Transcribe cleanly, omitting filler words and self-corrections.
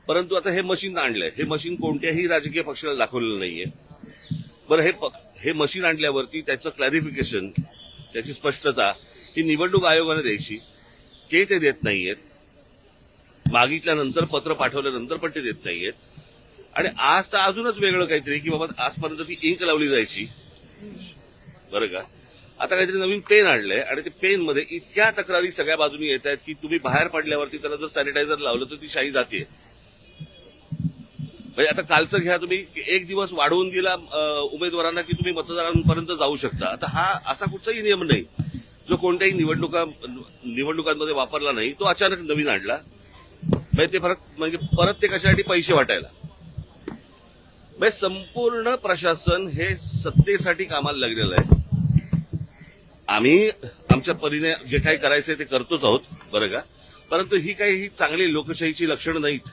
परंतु आता हे मशीन आणलंय, हे मशीन कोणत्याही राजकीय पक्षाला दाखवलेलं नाहीये. बरं, हे मशीन आणल्यावरती त्याचं क्लॅरिफिकेशन, त्याची स्पष्टता ही निवडणूक आयोगाने द्यायची. ते देत नाहीयेत. मागितल्यानंतर, पत्र पाठवल्यानंतर पण ते देत नाहीयेत. आणि आज तर अजूनच वेगळं काहीतरी की बाबा आजपर्यंत ती इंक लावली जायची, बरं का. आता काहीतरी नवीन पेन आणलंय आणि ते पेनमध्ये इतक्या तक्रारी सगळ्या बाजूनी येत आहेत की तुम्ही बाहेर पडल्यावरती त्याला जर सॅनिटायझर लावलं तर ती शाई जाते. म्हणजे आता कालचं घ्या तुम्ही, एक दिवस वाढवून दिला उमेदवारांना की तुम्ही मतदारांपर्यंत जाऊ शकता. आता हा असा कुठचाही नियम नाही जो कोणत्याही निवडणुकांमध्ये वापरला नाही, तो अचानक नवीन आणला. म्हणजे ते म्हणजे परत ते कशासाठी पैसे वाटायला. म्हणजे संपूर्ण प्रशासन हे सत्तेसाठी कामाला लागलेलं आहे. आम्ही आमच्या परीने जे काही करायचंय ते करतोच आहोत, बरं का. परंतु ही काही चांगली लोकशाहीची लक्षणं नाहीत.